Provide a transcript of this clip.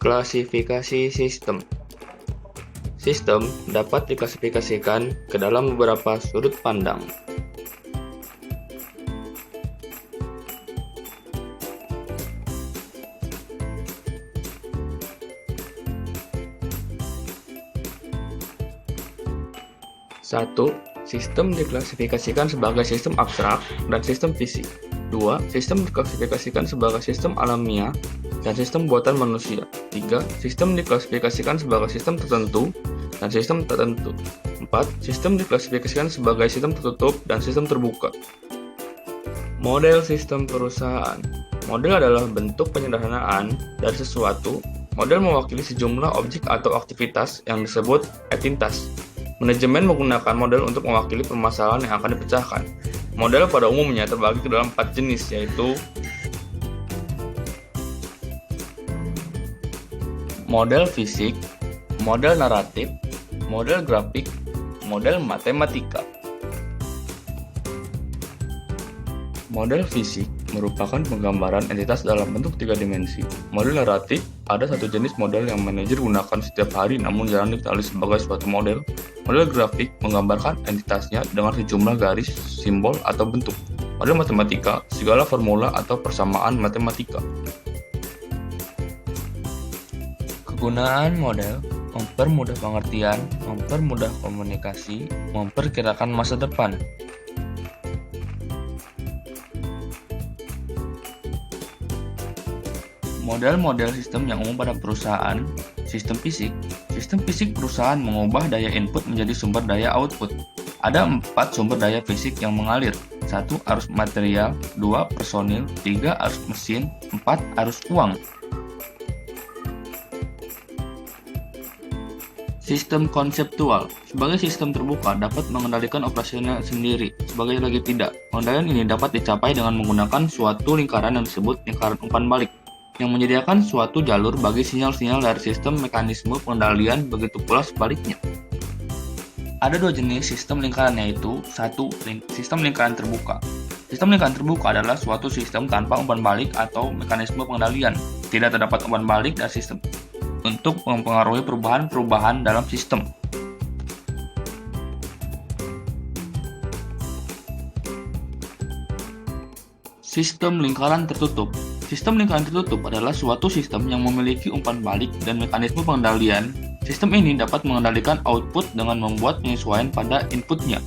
Klasifikasi sistem. Sistem dapat diklasifikasikan ke dalam beberapa sudut pandang. Satu, sistem diklasifikasikan sebagai sistem abstrak dan sistem fisik. 2. Sistem diklasifikasikan sebagai sistem alamiah dan sistem buatan manusia. 3. Sistem diklasifikasikan sebagai sistem tertentu dan sistem tertentu. 4. Sistem diklasifikasikan sebagai sistem tertutup dan sistem terbuka. Model sistem perusahaan. Model adalah bentuk penyederhanaan dari sesuatu. Model mewakili sejumlah objek atau aktivitas yang disebut entitas. Manajemen menggunakan model untuk mewakili permasalahan yang akan dipecahkan. Model pada umumnya terbagi ke dalam 4 jenis, yaitu model fisik, model naratif, model grafik, model matematika. Model fisik merupakan penggambaran entitas dalam bentuk 3 dimensi. Model naratif ada satu jenis model yang manajer gunakan setiap hari namun jarang dikenali sebagai suatu model. Model grafik menggambarkan entitasnya dengan sejumlah garis, simbol, atau bentuk. Model matematika, segala formula atau persamaan matematika. Kegunaan model mempermudah pengertian, mempermudah komunikasi, memperkirakan masa depan. Model-model sistem yang umum pada perusahaan. Sistem fisik. Sistem fisik perusahaan mengubah daya input menjadi sumber daya output. Ada 4 sumber daya fisik yang mengalir. 1. Arus material, 2. Personil, 3. Arus mesin, 4. Arus uang. Sistem konseptual. Sebagai sistem terbuka dapat mengendalikan operasinya sendiri, sebagai lagi tidak. Pengendalian ini dapat dicapai dengan menggunakan suatu lingkaran yang disebut lingkaran umpan balik, yang menyediakan suatu jalur bagi sinyal-sinyal dari sistem mekanisme pengendalian, begitu pula sebaliknya. Ada 2 jenis sistem lingkaran, yaitu 1. Sistem lingkaran terbuka. Sistem lingkaran terbuka adalah suatu sistem tanpa umpan balik atau mekanisme pengendalian. Tidak terdapat umpan balik dari sistem untuk mempengaruhi perubahan-perubahan dalam sistem. Sistem lingkaran tertutup. Sistem lingkaran tertutup adalah suatu sistem yang memiliki umpan balik dan mekanisme pengendalian. Sistem ini dapat mengendalikan output dengan membuat penyesuaian pada inputnya.